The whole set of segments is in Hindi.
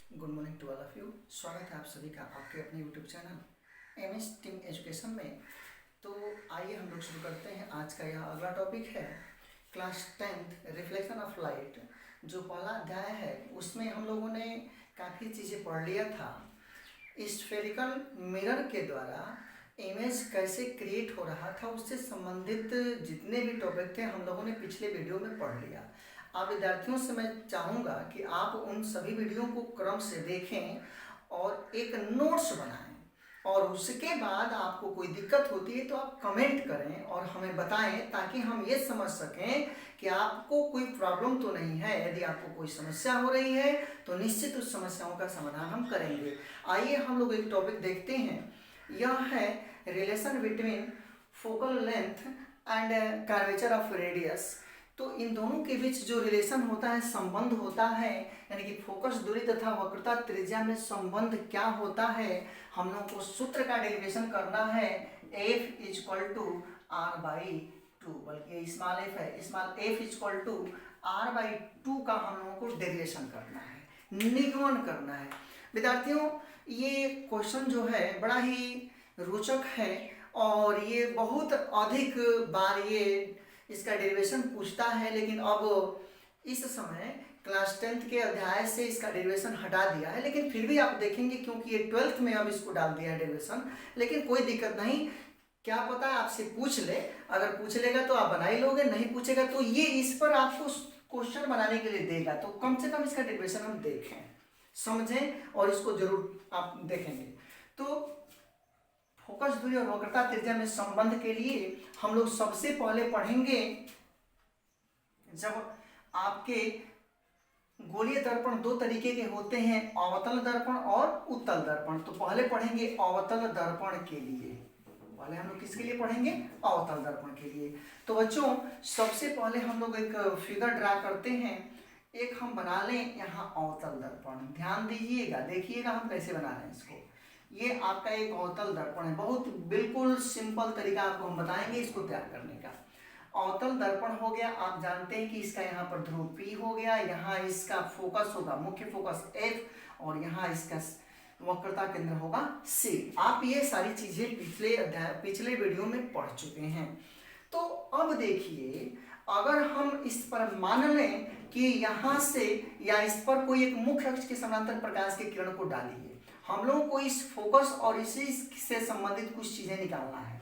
Good morning to all of you. स्वागत है आप सभी का आपके अपने YouTube channel MS team education में। तो आइए हम लोग शुरू करते हैं। आज का यह अगला टॉपिक है class 10th reflection of light. जो पहला अध्याय है उसमें हम लोगों ने काफ़ी चीज़ें पढ़ लिया था। स्फेरिकल मिरर के द्वारा इमेज कैसे क्रिएट हो रहा था उससे संबंधित जितने भी टॉपिक थे हम लोगों ने पिछले वीडियो में पढ़ लिया। आप विद्यार्थियों से मैं चाहूँगा कि आप उन सभी वीडियो को क्रम से देखें और एक नोट्स बनाएं, और उसके बाद आपको कोई दिक्कत होती है तो आप कमेंट करें और हमें बताएं, ताकि हम ये समझ सकें कि आपको कोई प्रॉब्लम तो नहीं है। यदि आपको कोई समस्या हो रही है तो निश्चित उस समस्याओं का समाधान हम करेंगे। आइए हम लोग एक टॉपिक देखते हैं। यह है relation between focal length and curvature of radius. तो इन दोनों के बीच जो रिलेशन होता है, संबंध होता है, यानी कि फोकस दूरी तथा वक्रता त्रिज्या में संबंध क्या होता है, हम लोग को सूत्र का डेरिवेशन करना है। F equal to R by two, बल्कि स्मॉल एफ है, small F equal to R by two का हम लोगों को डेरिवेशन करना है, निगमन करना है। विद्यार्थियों, ये क्वेश्चन जो है बड़ा ही रोचक है और ये बहुत अधिक बार ये इसका डेरिवेशन पूछता है, लेकिन अब इस समय क्लास 10th के अध्याय से इसका डेरिवेशन हटा दिया है। लेकिन फिर भी आप देखेंगे क्योंकि ये 12th में अब इसको डाल दिया है डेरिवेशन, लेकिन कोई दिक्कत नहीं। क्या पता आपसे पूछ ले, अगर पूछ लेगा तो आप बना ही लोगे, नहीं पूछेगा तो ये इस पर आपको क्वेश्चन बनाने के लिए देगा। तो कम से कम इसका डेरिवेशन हम देखें, समझें और इसको जरूर आप देखेंगे। तो फोकस दूरी और वक्रता त्रिज्या में संबंध के लिए हम लोग सबसे पहले पढ़ेंगे, जब आपके गोलीय दर्पण दो तरीके के होते हैं, अवतल दर्पण और उत्तल दर्पण। तो पहले पढ़ेंगे अवतल दर्पण के लिए। पहले हम लोग किसके लिए पढ़ेंगे? अवतल दर्पण के लिए। तो बच्चों, सबसे पहले हम लोग एक फिगर ड्रा करते हैं। एक हम बना लें यहाँ अवतल दर्पण। ध्यान दीजिएगा, देखिएगा हम कैसे बना रहे हैं इसको। ये आपका एक अवतल दर्पण है। बहुत बिल्कुल सिंपल तरीका आपको हम बताएंगे इसको तैयार करने का। अवतल दर्पण हो गया, आप जानते हैं कि इसका यहाँ पर ध्रुव P हो गया, यहाँ इसका फोकस होगा, मुख्य फोकस F, और यहाँ इसका वक्रता केंद्र होगा C। आप ये सारी चीजें पिछले वीडियो में पढ़ चुके हैं। तो अब देखिए, अगर हम इस पर मान लें कि यहाँ से या इस पर कोई एक मुख्य अक्ष के समानांतर प्रकाश के किरण को डालिए, हम लोगों को इस फोकस और इसी से संबंधित कुछ चीजें निकालना है।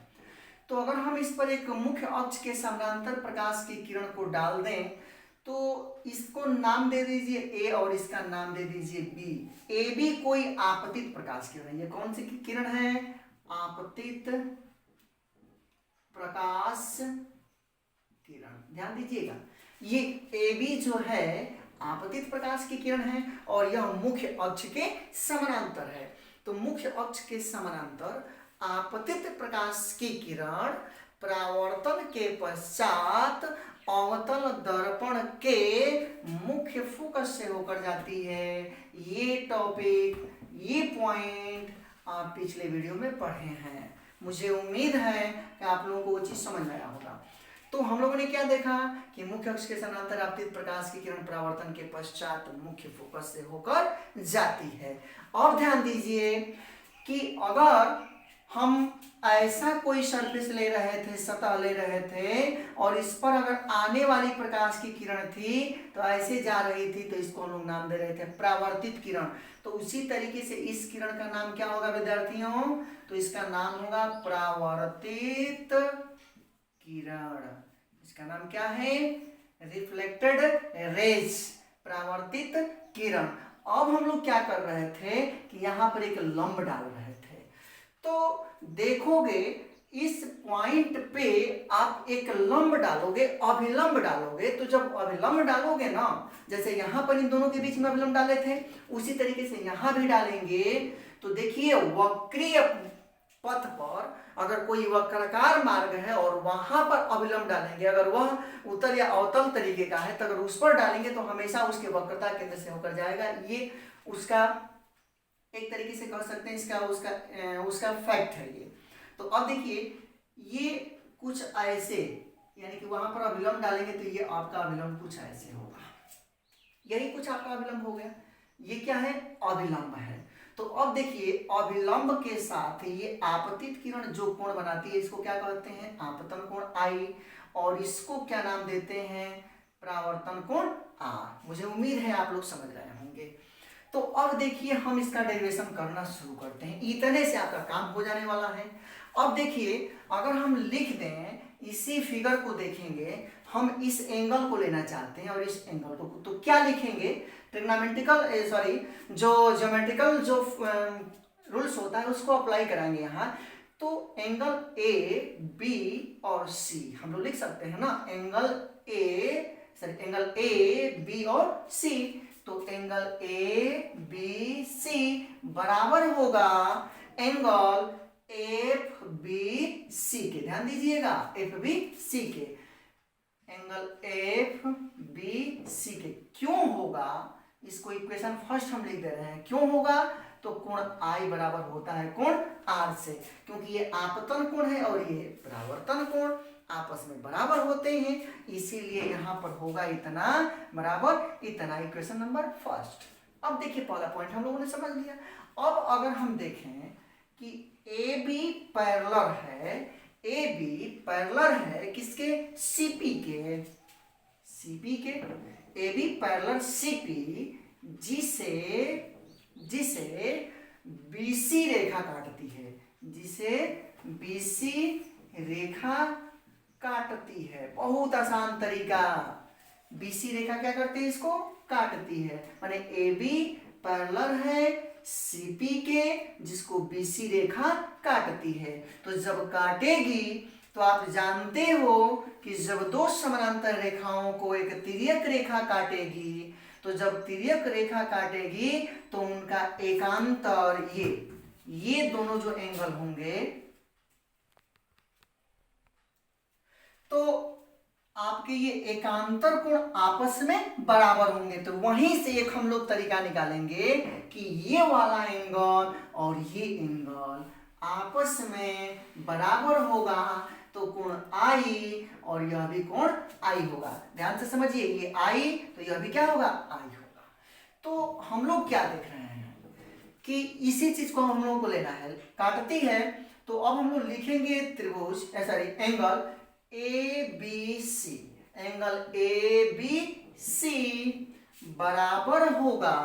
तो अगर हम इस पर एक मुख्य अक्ष के समानांतर प्रकाश की किरण को डाल दें तो इसको नाम दे दीजिए ए और इसका नाम दे दीजिए बी। ए बी कोई आपतित प्रकाश किरण है। ये कौन सी किरण है? आपतित प्रकाश किरण। ध्यान दीजिएगा, ये ए बी जो है आपतित प्रकाश की किरण है और यह मुख्य अक्ष के समानांतर है। तो मुख्य अक्ष के समानांतर आपतित प्रकाश की किरण परावर्तन के पश्चात अवतल दर्पण के मुख्य फोकस से होकर जाती है। ये टॉपिक, ये पॉइंट आप पिछले वीडियो में पढ़े हैं। मुझे उम्मीद है कि आप लोगों को वो चीज समझ आया होगा। तो हम लोगों ने क्या देखा कि मुख्य अक्ष के समानांतर आपतित प्रकाश की किरण परावर्तन के पश्चात मुख्य फोकस से होकर जाती है। और ध्यान दीजिए कि अगर हम ऐसा कोई सरफेस ले रहे थे, सतह ले रहे थे, और इस पर अगर आने वाली प्रकाश की किरण थी तो ऐसे जा रही थी, तो इसको हम लोग नाम दे रहे थे परावर्तित किरण। तो उसी तरीके से इस किरण का नाम क्या होगा विद्यार्थियों? तो इसका नाम होगा परावर्तित किरण। इसका नाम क्या है? रिफ्लेक्टेड रेज, परावर्तित किरण। अब हम लोग क्या कर रहे थे कि यहाँ पर एक लंब डाल रहे थे। तो देखोगे इस पॉइंट पे आप एक लंब डालोगे, अभिलंब डालोगे। तो जब अभिलंब डालोगे ना, जैसे यहाँ पर इन दोनों के बीच में अभिलंब डाले थे, उसी तरीके से यहाँ भी डालेंगे। तो देखिए, वक्रीय पथ पर अगर कोई वक्राकार मार्ग है और वहां पर अभिलंब डालेंगे, अगर वह उत्तल या अवतल तरीके का है तो अगर उस पर डालेंगे तो हमेशा उसके वक्रता केंद्र से होकर जाएगा। ये उसका एक तरीके से कह सकते हैं, इसका उसका फैक्ट है ये। तो अब देखिए, ये कुछ ऐसे, यानी कि वहां पर अभिलंब डालेंगे तो ये आपका अभिलंब कुछ ऐसे होगा। यही कुछ आपका अभिलंब हो गया। ये क्या है, अभिलंब है। तो अब देखिए अभिलंब के साथ ये आपतित किरण जो कोण बनाती है इसको क्या कहते हैं, आपतन कोण आई, और इसको क्या नाम देते हैं, परावर्तन कोण आर। मुझे उम्मीद है आप लोग समझ रहे होंगे। तो अब देखिए हम इसका डेरिवेशन करना शुरू करते हैं, इतने से आपका काम हो जाने वाला है। अब देखिए अगर हम लिख दें, इसी फिगर को देखेंगे, हम इस एंगल को लेना चाहते हैं और इस एंगल को, तो क्या लिखेंगे, ट्रिग्नोमेट्रिकल सॉरी जो ज्योमेट्रिकल जो रूल्स होता है उसको अप्लाई कराएंगे यहाँ। तो एंगल ए बी और सी हम लोग लिख सकते हैं ना, एंगल ए बी और सी। तो एंगल ए बी सी बराबर होगा एंगल एफ बी सी के, ध्यान दीजिएगा एफ बी सी के, एंगल एफ बी सी के। क्यों होगा, इसको इक्वेशन फर्स्ट हम लिख दे रहे हैं, क्यों होगा, तो कोण आई बराबर होता है कोण आर से, क्योंकि ये आपतन कोण है और ये परावर्तन कोण आपस में बराबर होते हैं, इसीलिए यहाँ पर होगा इतना बराबर इतना, इक्वेशन नंबर फर्स्ट। अब देखिए पहला पॉइंट हम लोगों ने समझ लिया। अब अगर हम देखें कि ए बी पैरेलल है, ए बी पैरेलल है किसके, सीपी के, सीपी के, ए बी पैरेलल सीपी, जिसे बीसी रेखा काटती है, जिसे बीसी रेखा काटती है। बहुत आसान तरीका, बीसी रेखा क्या करती है, इसको काटती है, माने ए बी पैरेलल है सीपी के जिसको बीसी रेखा काटती है। तो जब काटेगी तो आप जानते हो कि जब दो समानांतर रेखाओं को एक तिर्यक रेखा काटेगी, तो जब तिर्यक रेखा काटेगी तो उनका एकांतर ये दोनों जो एंगल होंगे, तो आपके ये एकांतर कोण आपस में बराबर होंगे। तो वहीं से एक हम लोग तरीका निकालेंगे कि ये वाला एंगल और ये एंगल आपस में बराबर होगा, तो कोण आई और यह भी कोण आई होगा। ध्यान से समझिए, ये आई तो यह भी क्या होगा, आई होगा। तो हम लोग क्या देख रहे हैं कि इसी चीज को हम लोगों को लेना है, काटती है। तो अब हम लोग लिखेंगे त्रिभुज sorry angle A B C, angle A B C बराबर होगा,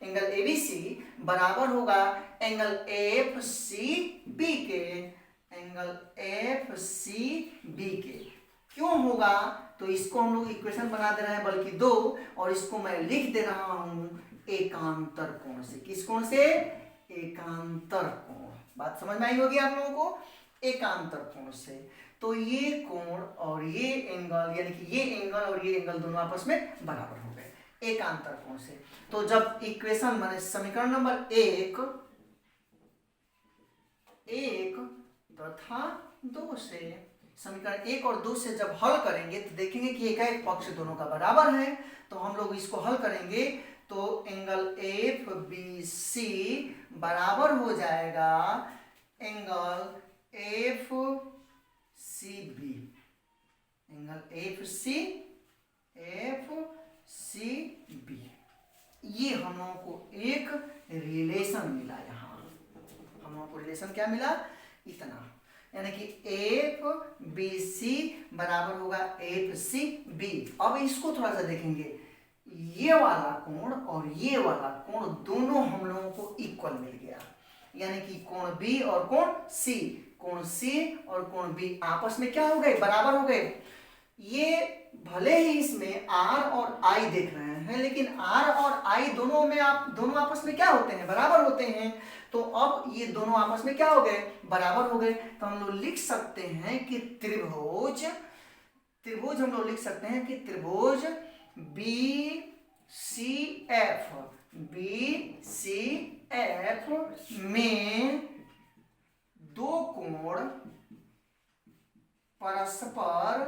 एंगल ए बी सी बराबर होगा एंगल एफ सी बी के, एंगल एफ सी बी के। क्यों होगा, तो इसको हम लोग इक्वेशन बना दे रहे हैं बल्कि दो, और इसको मैं लिख दे रहा हूं एकांतर कोण से। किस कोण से, एकांतर कोण। बात समझ में आई होगी आप लोगों को, एकांतर कोण से। तो ये कोण और ये एंगल, यानी कि ये एंगल और ये एंगल दोनों आपस में बराबर हो गए एकांतर कोण से। तो जब इक्वेशन माने समीकरण नंबर एक तथा दो से, समीकरण एक और दो से जब हल करेंगे तो देखेंगे कि एक पक्ष दोनों का बराबर है। तो हम लोग इसको हल करेंगे तो एंगल एफ बी सी बराबर हो जाएगा angle F C B, angle F C B. ये हम लोगों को एक रिलेशन मिला, यहाँ हम लोगों को रिलेशन क्या मिला, इतना, यानी कि एफ बी सी बराबर होगा एफ सी बी। अब इसको थोड़ा सा देखेंगे, ये वाला कोण और ये वाला कोण दोनों हम लोगों को इक्वल मिल गया, यानी कि कोण बी और कोण सी, कोण सी और कोण बी आपस में क्या हो गए, बराबर हो गए। ये भले ही इसमें आर और आई देख रहे हैं, लेकिन आर और आई दोनों आपस में क्या होते हैं, बराबर होते हैं। तो अब ये दोनों आपस में क्या हो गए, बराबर हो गए। तो हम लोग लिख सकते हैं कि त्रिभुज हम लोग लिख सकते हैं कि त्रिभुज बी सी एफ में दो कोण परस्पर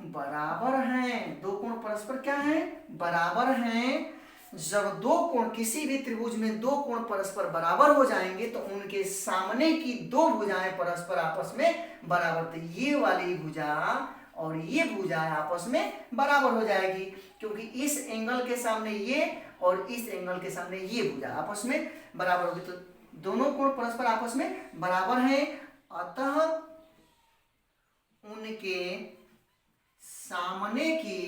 बराबर हैं। दो कोण परस्पर क्या हैं, बराबर हैं। जब दो कोण, किसी भी त्रिभुज में दो कोण परस्पर बराबर हो जाएंगे तो उनके सामने की दो भुजाएं परस्पर आपस में बराबर, तो ये वाली भुजा और ये भुजाएं आपस में बराबर हो जाएगी, क्योंकि इस एंगल के सामने ये और इस एंगल के सामने ये भुजा आपस में बराबर होगी। तो दोनों कोण परस्पर आपस में बराबर हैं, अतः उनके सामने की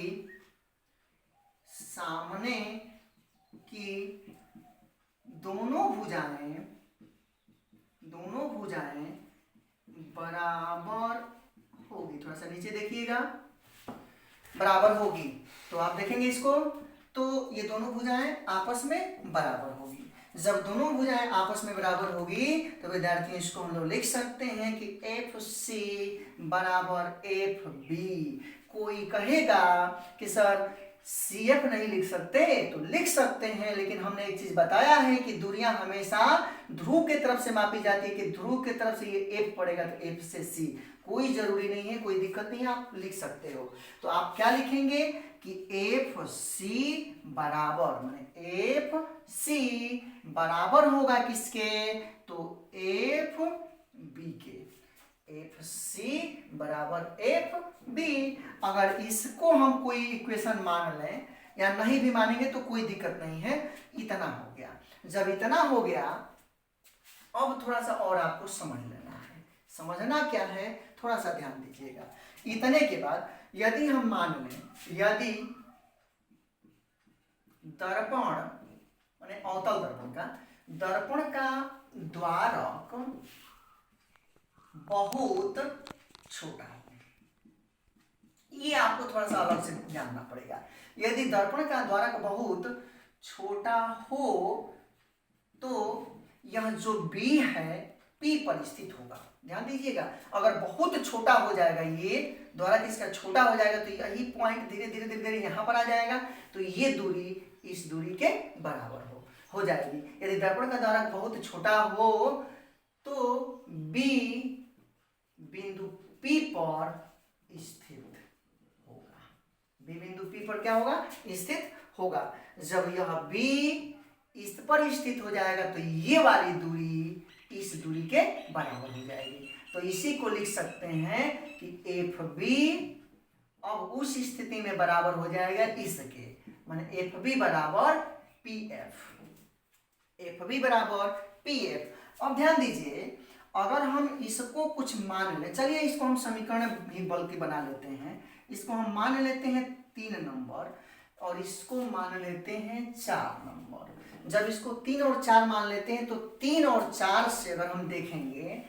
दोनों भुजाएं बराबर होगी। थोड़ा सा नीचे देखिएगा, बराबर होगी। तो आप देखेंगे इसको, तो ये दोनों भुजाएं आपस में बराबर होगी। जब दोनों भुजाएं आपस में बराबर होगी तो विद्यार्थी इसको हम लोग लिख सकते हैं कि FC बराबर FB। कोई कहेगा कि सर CF नहीं लिख सकते, तो लिख सकते हैं, लेकिन हमने एक चीज बताया है कि दूरियां हमेशा ध्रुव के तरफ से मापी जाती है, कि ध्रुव के तरफ से ये F पड़ेगा तो F से C। कोई जरूरी नहीं है, कोई दिक्कत नहीं है, आप लिख सकते हो। तो आप क्या लिखेंगे कि FC बराबर, माने FC बराबर होगा किसके, तो FB के। FC बराबर FB। अगर इसको हम कोई इक्वेशन मान लें या नहीं भी मानेंगे तो कोई दिक्कत नहीं है, इतना हो गया। जब इतना हो गया, अब थोड़ा सा और आपको समझ लेना है। समझना क्या है, थोड़ा सा ध्यान दीजिएगा। इतने के बाद यदि हम मान लें, यदि दर्पण माने अवतल दर्पण का द्वारक बहुत छोटा है, ये आपको थोड़ा सा अलग से जानना पड़ेगा। यदि दर्पण का द्वारक बहुत छोटा हो तो यह जो B है P पर स्थित होगा। ध्यान दीजिएगा, अगर बहुत छोटा हो जाएगा, ये द्वारक इसका छोटा हो जाएगा तो यही पॉइंट धीरे धीरे धीरे धीरे यहाँ पर आ जाएगा, तो ये दूरी इस दूरी के बराबर हो जाएगी। यदि दर्पण का द्वारक बहुत छोटा हो तो B बिंदु P पर स्थित होगा। B बिंदु P पर क्या होगा, स्थित होगा। जब यह B इस पर स्थित हो जाएगा तो ये वाली दूरी इस दूरी के बराबर हो जाएगी। तो इसी को लिख सकते हैं कि FB अब उस स्थिति में बराबर हो जाएगा इसके, माने FB बराबर PF। FB बराबर PF। अब ध्यान दीजिए, अगर हम इसको कुछ मान लें, चलिए इसको हम समीकरण भी बल्कि बना लेते हैं। इसको हम मान लेते हैं 3 नंबर और इसको मान लेते हैं 4 नंबर। जब इसको 3 और 4 मान लेते हैं तो 3 और 4 से अगर हम देखेंगे,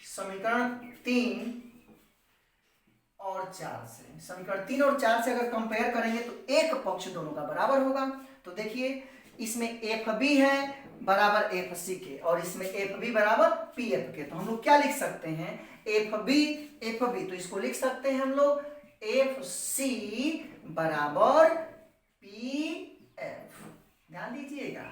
समीकरण 3 और 4 से, समीकरण 3 और 4 से अगर कंपेयर करेंगे तो एक पक्ष दोनों का बराबर होगा। तो देखिए, इसमें FB है बराबर FC के और इसमें FB बराबर PF के। तो हम लोग क्या लिख सकते हैं, FB, तो इसको लिख सकते हैं हम लोग FC बराबर PF। ध्यान दीजिएगा,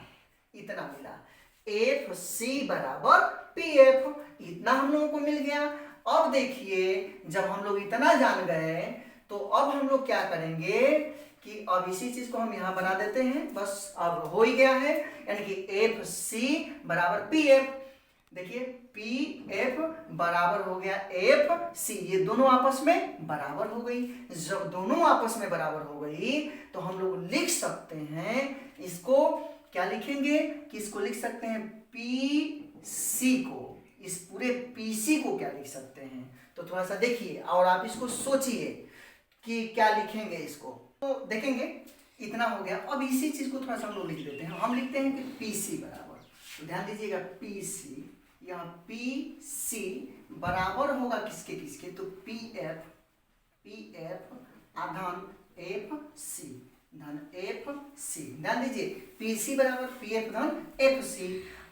इतना मिला, FC बराबर PF, इतना हम लोगों को मिल गया। अब देखिए, जब हम लोग इतना जान गए तो अब हम लोग क्या करेंगे कि अब इसी चीज को हम यहां बना देते हैं, बस अब हो ही गया है, यानी कि FC बराबर PF। देखिए, PF बराबर हो गया FC, ये दोनों आपस में बराबर हो गई। जब दोनों आपस में बराबर हो गई तो हम लोग लिख सकते हैं, इसको क्या लिखेंगे कि इसको लिख सकते हैं PC को, इस पूरे PC को क्या लिख सकते हैं। तो थोड़ा सा देखिए और आप इसको सोचिए कि क्या लिखेंगे इसको। तो देखेंगे, इतना हो गया। अब इसी चीज को थोड़ा सा हम लोग लिख देते हैं। हम लिखते हैं कि PC बराबर, तो ध्यान दीजिएगा, PC, यहाँ PC बराबर होगा किसके किसके, तो PF धन FC, धन FC। ध्यान दीजिए, PC बराबर PF धन FC।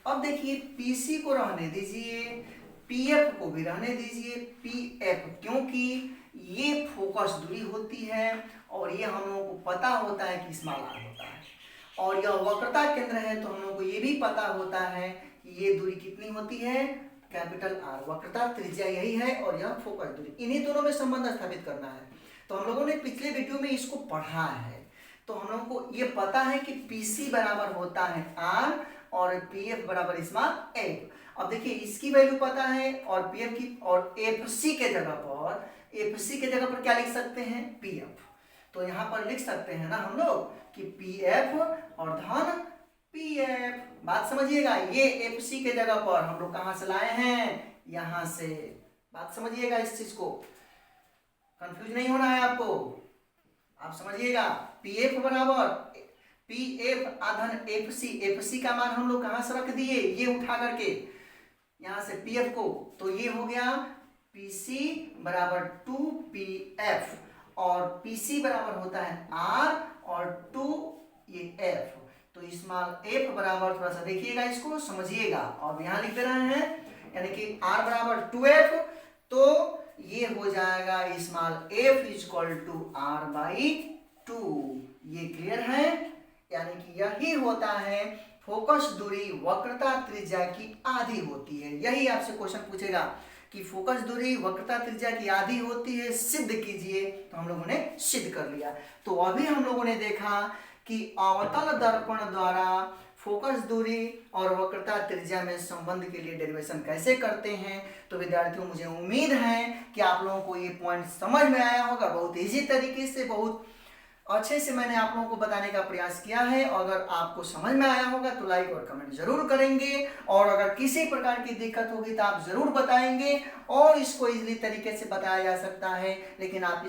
अब देखिए, PC को रहने दीजिए, PF को भी रहने दीजिए, PF, क्योंकि ये फोकस दूरी होती है और ये हम लोगों को पता होता है कि स्मॉल r होता है, और यह वक्रता केंद्र है तो हम लोगों को ये भी पता होता है कि ये दूरी कितनी होती है, कैपिटल R। वक्रता त्रिज्या यही है और यह फोकस दूरी, इन्हीं दोनों में संबंध स्थापित करना है। तो हम लोगों ने पिछले वीडियो में इसको पढ़ा है, तो हम लोगों को ये पता है कि PC बराबर होता है R और PF बराबर स्मॉल f। अब देखिए इसकी वैल्यू पता है और PF की, और FC के जगह पर क्या लिख सकते हैं, PF। तो यहाँ पर लिख सकते हैं ना हम लोग कि PF और धन PF। बात समझिएगा, ये FC के जगह पर हम लोग कहाँ से लाए हैं, यहाँ से। बात समझिएगा, इस चीज को कंफ्यूज नहीं होना है आपको, आप समझिएगा। PF बराबर PF आधन FC का मान हम लोग कहाँ से रख दिए, ये उठा करके यहाँ से PF को, तो ये हो गया PC बराबर 2PF और PC बराबर होता है R और 2 ये F। तो स्मॉल f बराबर, थोड़ा सा देखिएगा इसको समझिएगा, और यहाँ लिख दे रहे हैं, यानी कि R बराबर 2F, तो ये हो जाएगा small f equal to R/2। ये क्लियर है, यानी कि यही होता है फोकस दूरी वक्रता त्रिज्या की आधी होती है। यही आपसे क्वेश्चन पूछेगा कि फोकस दूरी वक्रता त्रिज्या की आधी होती है, सिद्ध कीजिए। तो हम लोगों ने सिद्ध कर लिया। तो अभी हम लोगों ने देखा कि अवतल दर्पण द्वारा फोकस दूरी और वक्रता त्रिज्या में संबंध के लिए डेरिवेशन कैसे करते हैं। तो विद्यार्थियों, मुझे उम्मीद है कि आप लोगों को ये पॉइंट समझ में आया होगा। बहुत इजी तरीके से, बहुत अच्छे से मैंने आप लोगों को बताने का प्रयास किया है। अगर आपको समझ में आया होगा तो लाइक और कमेंट जरूर करेंगे, और अगर किसी प्रकार की दिक्कत होगी तो आप जरूर बताएंगे, और इसको इजीली तरीके से बताया जा सकता है। लेकिन आप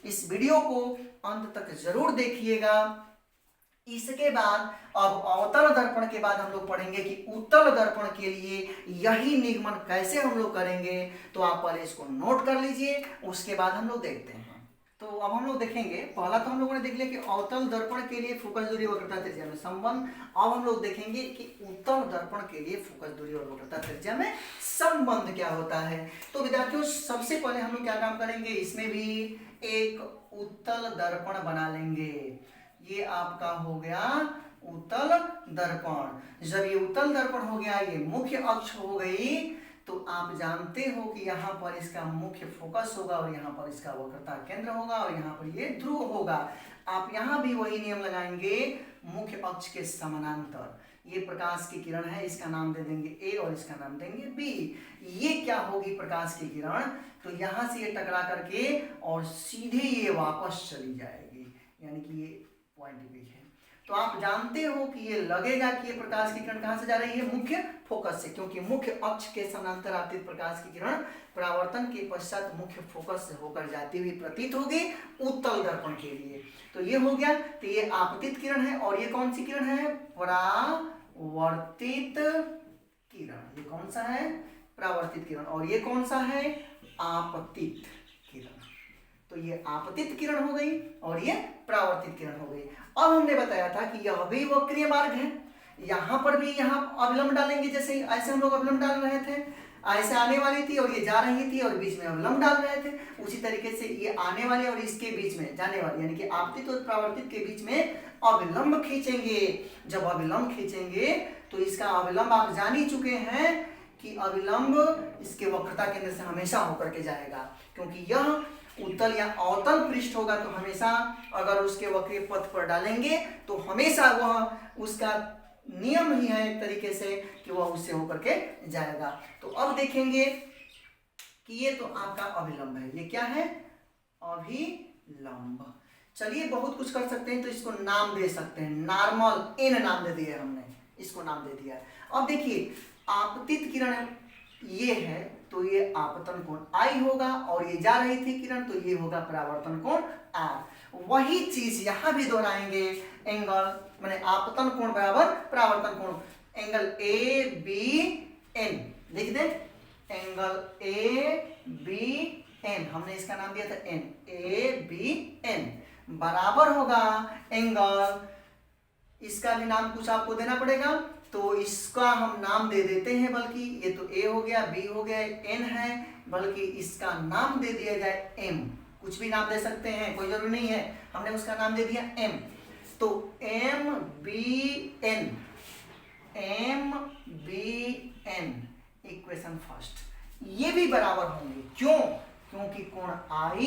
इस वीडियो को अंत तक जरूर देखिएगा। इसके बाद अब अवतल दर्पण के बाद हम लोग पढ़ेंगे कि उत्तल दर्पण के लिए यही निगमन कैसे हम लोग करेंगे। तो आप पहले इसको नोट कर लीजिए, उसके बाद हम लोग देखते हैं। तो अब हम लोग देखेंगे, पहला तो हम लोगों ने देख लिया कि अवतल दर्पण के लिए फोकस दूरी वक्रता त्रिज्या में संबंध। अब हम लोग देखेंगे कि उत्तल दर्पण के लिए फोकस दूरी और वक्रता त्रिज्या में संबंध क्या होता है। तो विद्यार्थियों, सबसे पहले हम लोग क्या काम करेंगे, इसमें भी एक उत्तल दर्पण बना लेंगे। ये आपका हो गया उत्तल दर्पण। जब ये उत्तल दर्पण हो गया, ये मुख्य अक्ष हो गई, तो आप जानते हो कि यहाँ पर इसका मुख्य फोकस होगा और यहाँ पर इसका वक्रता केंद्र होगा और यहाँ पर ये ध्रुव होगा। आप यहाँ भी वही नियम लगाएंगे, मुख्य अक्ष के समानांतर। ये प्रकाश की किरण है, इसका नाम दे देंगे A और इसका नाम देंगे B। ये क्या होगी प्रकाश की किरण, तो यहाँ से ये टकरा करके और सीधे ये वापस चली जाएगी, यानी कि ये पॉइंट B है। तो आप जानते हो कि ये लगेगा कि ये प्रकाश की किरण कहाँ से जा रही है, मुख्य फोकस से, क्योंकि मुख्य अक्ष के समानांतर आपतित प्रकाश की किरण परावर्तन के पश्चात मुख्य फोकस से होकर जाती हुई प्रतीत होगी उत्तल दर्पण के लिए। तो ये हो गया। तो ये आपतित किरण है, और ये कौन सी किरण है, परावर्तित किरण। ये कौन सा है, परावर्तित किरण, और ये कौन सा है, आपतित किरण। तो ये आपतित किरण हो गई और ये परावर्तित किरण हो गई। अब हमने बताया था कि यह भी वक्रीय मार्ग है, यहाँ पर भी यहाँ अविलंब डालेंगे, जैसे ऐसे हम लोग अविलंब डाल रहे थे, ऐसे आने वाली थी और ये जा रही थी और बीच में अविलंब डाल रहे थे। उसी तरीके से ये आने वाली और इसके बीच में जाने वाली, यानी कि आपतित और परावर्तित के बीच में अविलंब खींचेंगे। जब अविलंब खींचेंगे तो इसका अविलंब आप जान ही चुके हैं कि अविलंब इसके वक्रता केंद्र से हमेशा होकर के जाएगा, क्योंकि यह उत्तल या अवतल पृष्ठ होगा। तो हमेशा अगर उसके वक्रीय पथ पर डालेंगे तो हमेशा वह, उसका नियम ही है एक तरीके से कि वह उससे होकर के जाएगा। तो अब देखेंगे कि ये तो आपका अभिलंब है, ये क्या है, अभिलंब। चलिए बहुत कुछ कर सकते हैं, तो इसको नाम दे सकते हैं, नॉर्मल एन नाम दे दिया हमने, इसको नाम दे दिया। अब देखिए आपतित किरण ये है, तो ये आपतन कोण I होगा, और ये जा रही थी किरण, तो ये होगा परावर्तन कोण R। वही चीज यहां भी दोहराएंगे, एंगल माने आपतन कोण बराबर परावर्तन कोण, एंगल ABN लिख दे, एंगल ABN, हमने इसका नाम दिया था N, ABN बराबर होगा एंगल, इसका भी नाम कुछ आपको देना पड़ेगा, तो इसका हम नाम दे देते हैं, बल्कि ये तो A हो गया, B हो गया, N है, बल्कि इसका नाम दे दिया जाए M। कुछ भी नाम दे सकते हैं, कोई जरूरी नहीं है, हमने उसका नाम दे दिया M। तो MBN, MBN इक्वेशन फर्स्ट, ये भी बराबर होंगे। क्यों, क्योंकि कोण I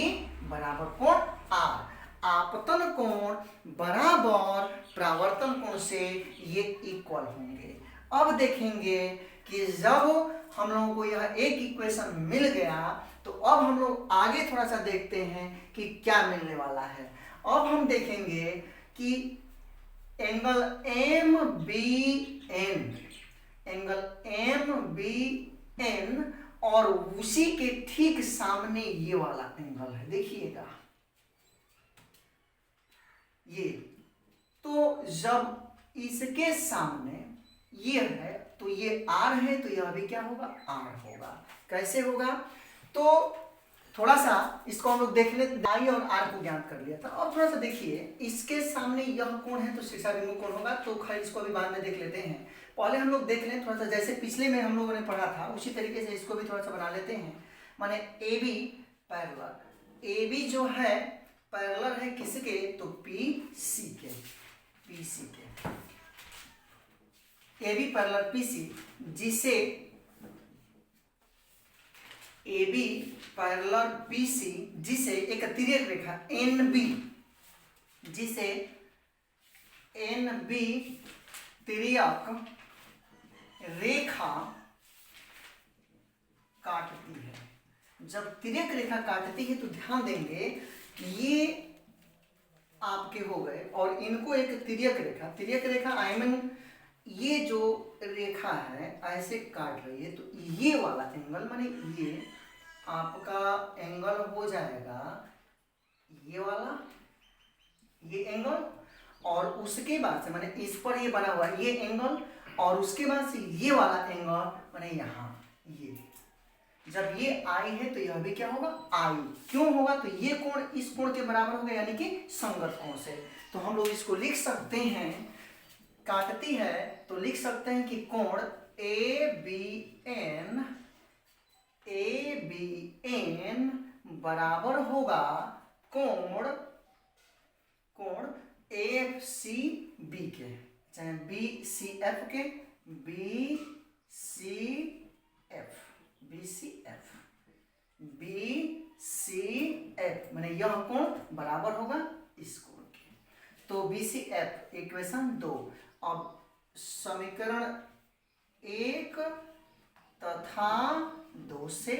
बराबर कोण R। आपतन कोण बराबर परावर्तन कोण से ये इक्वल होंगे। अब देखेंगे कि जब हम लोगों को यह एक इक्वेशन मिल गया तो अब हम लोग आगे थोड़ा सा देखते हैं कि क्या मिलने वाला है। अब हम देखेंगे कि एंगल एम बी एन और उसी के ठीक सामने ये वाला एंगल है, देखिएगा ये। तो जब इसके सामने ये है तो ये R है, तो यह भी क्या होगा, R होगा। कैसे होगा, तो थोड़ा सा इसको हम लोग देख लेते, I और R को ज्ञात कर लिया था। अब थोड़ा सा देखिए, इसके सामने यह कोण है तो शीर्षाभिमुख कोण होगा, तो खैर इसको भी बाद में देख लेते हैं। पहले हम लोग देख लें थोड़ा सा, जैसे पिछले में हम लोगों ने पढ़ा था उसी तरीके से इसको भी थोड़ा सा बना लेते हैं। माने AB पैरेलल, AB जो है पैरेलल है किसके, तो PC के, AB पैरेलल PC, जिसे AB पैरेलल PC जिसे एक तिर्यक रेखा NB, जिसे NB तिर्यक रेखा काटती है। जब तिर्यक रेखा काटती है तो ध्यान देंगे ये आपके हो गए और इनको एक तिर्यक रेखा आई मीन ये जो रेखा है ऐसे काट रही है, तो ये वाला एंगल माने ये आपका एंगल हो जाएगा ये वाला, ये एंगल, और उसके बाद से माने इस पर ये बना हुआ ये एंगल, और उसके बाद से ये वाला एंगल माने यहाँ ये। जब ये I है तो यह भी क्या होगा, I। क्यों होगा, तो ये कोण इस कोण के बराबर होगा, यानी कि संगत कोण से। तो हम लोग इसको लिख सकते हैं, काटती है तो लिख सकते हैं कि कोण ABN बराबर होगा कोण FCB के, चाहे BCF के, BCF माने यह कोण बराबर होगा इस कोण के। तो BCF इक्वेशन 2। अब समीकरण 1 तथा 2 से,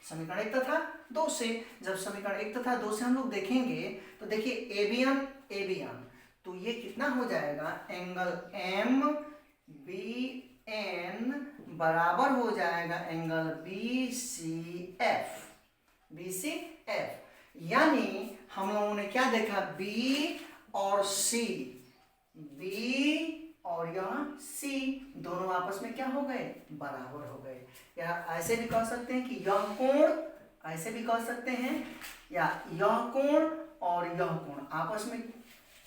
समीकरण 1 तथा 2 से, जब समीकरण 1 तथा 2 से हम लोग देखेंगे तो देखिए ABN तो ये कितना हो जाएगा, एंगल MBN बराबर हो जाएगा एंगल BCF। यानी हम लोगों ने क्या देखा, B और C, B और यहाँ C दोनों आपस में क्या हो गए, बराबर हो गए। या ऐसे भी कह सकते हैं कि यह कोण, ऐसे भी कह सकते हैं, या यह कोण और यह कोण आपस में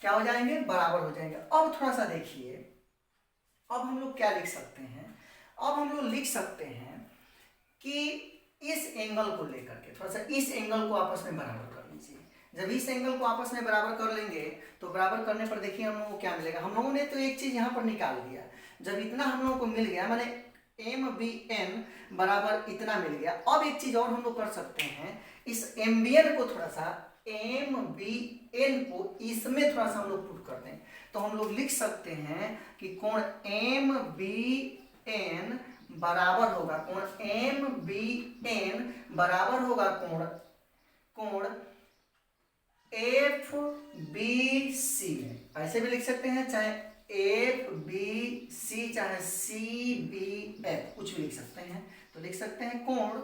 क्या हो जाएंगे, बराबर हो जाएंगे। अब थोड़ा सा देखिए, अब हम लोग क्या लिख सकते हैं, अब हम लोग लिख सकते हैं कि इस एंगल को लेकर के थोड़ा सा इस एंगल को आपस में बराबर कर लीजिए। जब इस एंगल को आपस में बराबर कर लेंगे तो बराबर करने पर देखिए हम लोगों को क्या मिलेगा। हम लोगों ने तो एक चीज यहाँ पर निकाल दिया, जब इतना हम लोगों को मिल गया माने MBN बराबर इतना मिल गया। अब एक चीज और हम लोग कर सकते हैं, इस MBN को थोड़ा सा MBN को इसमें थोड़ा सा हम लोग पुट कर दें, तो हम लोग लिख सकते हैं कि कोण MBN बराबर होगा, कोण MBN बराबर होगा कोण FBC में। ऐसे भी लिख सकते हैं, चाहे FBC चाहे CBF कुछ भी लिख सकते हैं, तो लिख सकते हैं कोण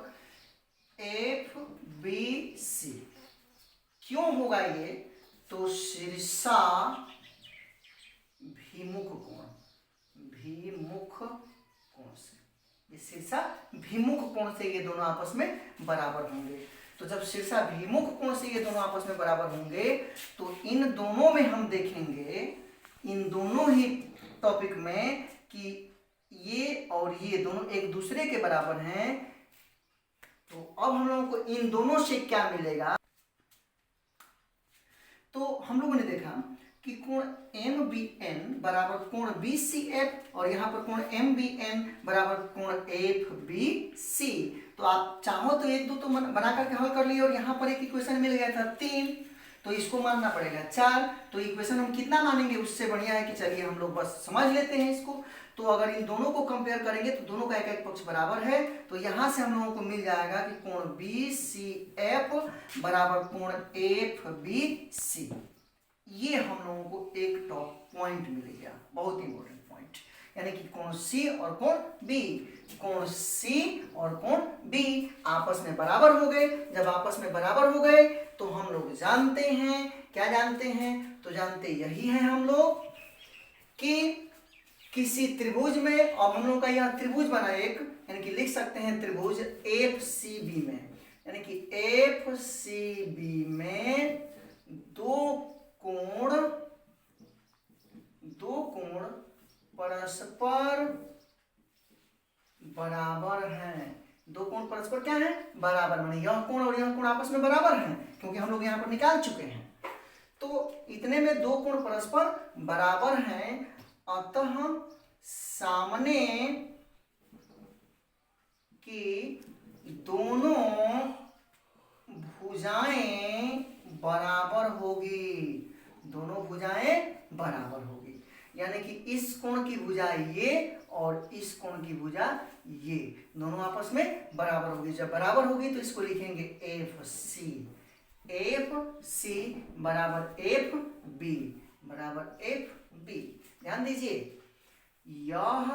FBC। क्यों होगा ये, तो शीर्षा भिमुख कोण से, ये शीर्षा भिमुख कोण से ये दोनों आपस में बराबर होंगे। तो जब शीर्षा भिमुख कोण से ये दोनों आपस में बराबर होंगे तो इन दोनों में हम देखेंगे, इन दोनों ही टॉपिक में कि ये और ये दोनों एक दूसरे के बराबर हैं। तो अब हम लोगों को इन दोनों से क्या मिलेगा, तो हम लोगों ने देखा कि कोण MBN बराबर कोण BCF और यहाँ पर कोण MBN बराबर कोण FBC। तो आप चाहो तो एक दो तो बना करके हल कर लिए और यहाँ पर एक इक्वेशन मिल गया था 3। तो इसको मानना पड़ेगा 4। तो इक्वेशन हम कितना मानेंगे, उससे बढ़िया है कि चलिए हम लोग बस समझ लेते हैं इसको। तो अगर इन दोनों को कंपेयर करेंगे तो दोनों का एक एक पक्ष बराबर है, तो यहाँ से हम लोगों को मिल जाएगा कि कोण BCF बराबर कोण FBC। ये हम लोगों को एक टॉप पॉइंट मिल गया, बहुत इंपॉर्टेंट पॉइंट, यानी कि कोण C और कोण B, कोण C और कोण B आपस में बराबर हो गए। जब आपस में बराबर हो गए तो हम लोग जानते हैं, क्या जानते हैं, तो जानते यही है हम लोग कि किसी त्रिभुज में, और हम लोग का यह त्रिभुज बना एक, यानी कि लिख सकते हैं त्रिभुज FCB में, यानी कि FCB में दो कोण परस्पर बराबर हैं। दो कोण परस्पर क्या है, बराबर, माने यह कोण और यह कोण आपस में बराबर हैं, क्योंकि हम लोग यहाँ पर निकाल चुके हैं। तो इतने में दो कोण परस्पर बराबर हैं, अतः सामने की दोनों भुजाएं बराबर होगी, दोनों भुजाएं बराबर होगी, यानी कि इस कोण की भुजा ये और इस कोण की भुजा ये, दोनों आपस में बराबर होगी। जब बराबर होगी तो इसको लिखेंगे FC बराबर FB। ध्यान दीजिए, यह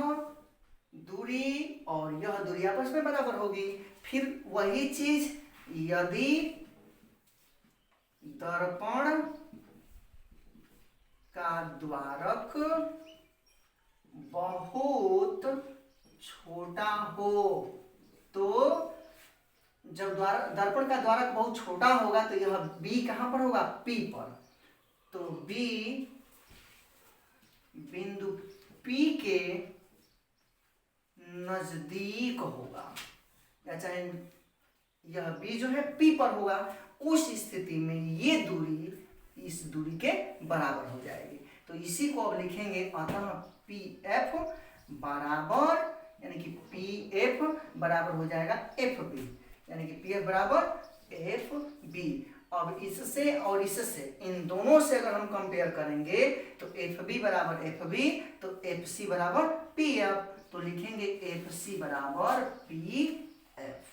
दूरी और यह दूरी आपस में बराबर होगी। फिर वही चीज यदि दर्पण का द्वारक बहुत छोटा हो, तो जब दर्पण का द्वारक बहुत छोटा होगा तो यह B कहां पर होगा, P पर, तो B बिंदु P के नजदीक होगा, या चाहे यह B जो है P पर होगा, उस स्थिति में ये दूरी इस दूरी के बराबर हो जाएगी। तो इसी को अब लिखेंगे, अतः PF बराबर, यानी कि PF बराबर हो जाएगा FB, यानी कि PF बराबर FB। अब इससे और इससे, इन दोनों से अगर हम कंपेयर करेंगे तो FB बराबर FB, तो FC बराबर PF, तो लिखेंगे FC बराबर PF,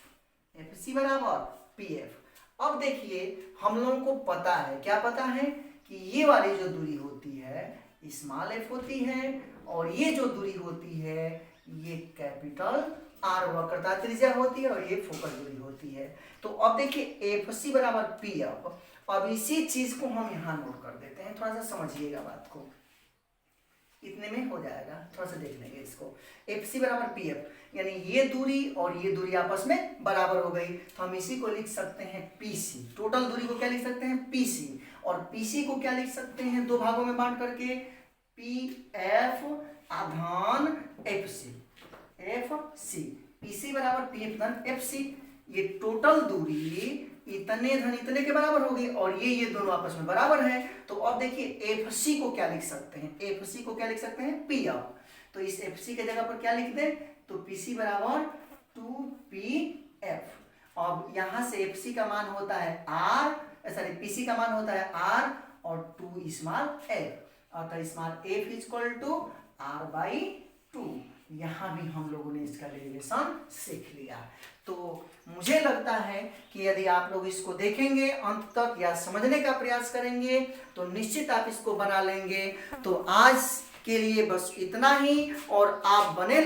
FC बराबर PF। अब देखिए, हम लोगों को पता है, क्या पता है, कि ये वाली जो दूरी होती है स्मॉल f होती है, और ये जो दूरी होती है ये कैपिटल R वक्रता त्रिज्या होती है, और ये फोकस दूरी होती है। तो अब देखिए FC बराबर PF, अब इसी चीज को हम यहाँ नोट कर देते हैं, थोड़ा सा समझिएगा बात को, इतने में हो जाएगा, थोड़ा सा देख लेंगे इसको। FC बराबर PF, यानी ये दूरी और ये दूरी आपस में बराबर हो गई, तो हम इसी को लिख सकते हैं PC। टोटल दूरी को क्या लिख सकते हैं, PC, और PC को क्या लिख सकते हैं, दो भागों में बांट करके, PF आधान FC, FC, PC बराबर PF धन FC। ये टोटल दूरी इतने धन इतने के बराबर होगी, और ये दोनों आपस में बराबर है। तो अब देखिए FC को क्या लिख सकते हैं, FC को क्या लिख सकते हैं, PF, तो इस FC के जगह पर क्या लिख दें, तो PC बराबर 2PF। अब यहां से FC का मान होता है R, सॉरी PC का मान होता है R और 2 स्मॉल f, अतः small f equal to R/2। यहाँ भी हम लोगों ने इसका डेरिवेशन सीख लिया। तो मुझे लगता है कि यदि आप लोग इसको देखेंगे अंत तक या समझने का प्रयास करेंगे तो निश्चित आप इसको बना लेंगे। तो आज के लिए बस इतना ही, और आप बने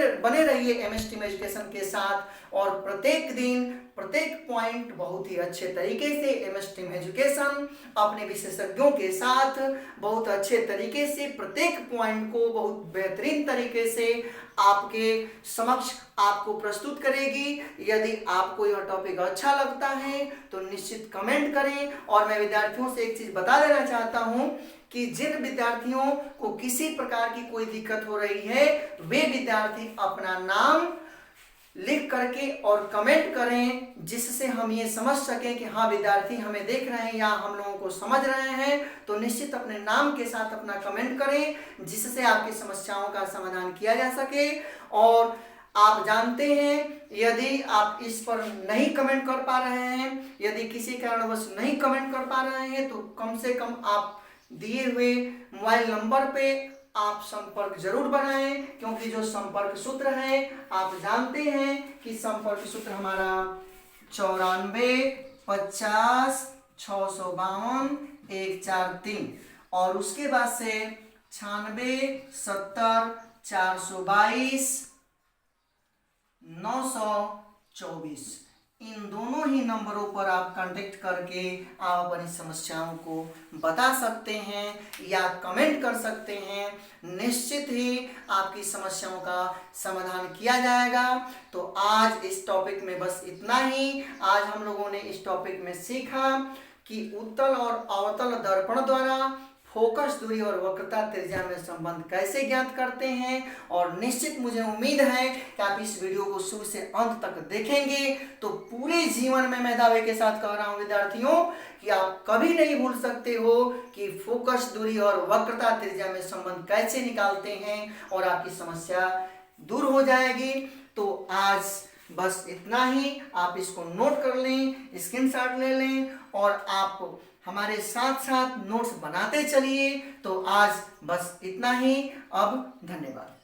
रहिए MS टीम एजुकेशन के साथ, और प्रत्येक दिन प्रत्येक पॉइंट बहुत ही अच्छे तरीके से MS टीम एजुकेशन अपने विशेषज्ञों के साथ बहुत अच्छे तरीके से प्रत्येक पॉइंट को बहुत बेहतरीन तरीके से आपके समक्ष आपको प्रस्तुत करेगी। यदि आपको यह टॉपिक अच्छा लगता है तो निश्चित कमेंट करें। और मैं विद्यार्थियों से एक चीज बता देना चाहता हूं कि जिन विद्यार्थियों को किसी प्रकार की कोई दिक्कत हो रही है वे विद्यार्थी अपना नाम लिख करके और कमेंट करें, जिससे हम ये समझ सकें कि हाँ विद्यार्थी हमें देख रहे हैं या हम लोगों को समझ रहे हैं। तो निश्चित अपने नाम के साथ अपना कमेंट करें, जिससे आपकी समस्याओं का समाधान किया जा सके। और आप जानते हैं यदि आप इस पर नहीं कमेंट कर पा रहे हैं, यदि किसी कारणवश नहीं कमेंट कर पा रहे हैं, तो कम से कम आप दिए हुए मोबाइल नंबर पे आप संपर्क जरूर बनाएं, क्योंकि जो संपर्क सूत्र है आप जानते हैं कि संपर्क सूत्र हमारा 94 50 652 143 और उसके बाद से 96 70 422 924। इन दोनों ही नंबरों पर आप कांटेक्ट करके आप अपनी समस्याओं को बता सकते हैं या कमेंट कर सकते हैं। निश्चित ही आपकी समस्याओं का समाधान किया जाएगा। तो आज इस टॉपिक में बस इतना ही। आज हम लोगों ने इस टॉपिक में सीखा कि उत्तल और अवतल दर्पण द्वारा फोकस दूरी और वक्रता त्रिज्या में संबंध कैसे ज्ञात करते हैं। और निश्चित मुझे उम्मीद है कि आप इस वीडियो को शुरू से अंत तक देखेंगे तो पूरे जीवन में मैं दावे के साथ कह रहा हूं विद्यार्थियों कि आप कभी नहीं भूल सकते हो कि फोकस दूरी और वक्रता त्रिज्या में संबंध कैसे निकालते हैं और आपकी समस्या दूर हो जाएगी। तो आज बस इतना ही। आप इसको नोट कर लें, स्क्रीनशॉट ले लें और आप हमारे साथ साथ नोट्स बनाते चलिए। तो आज बस इतना ही। अब धन्यवाद।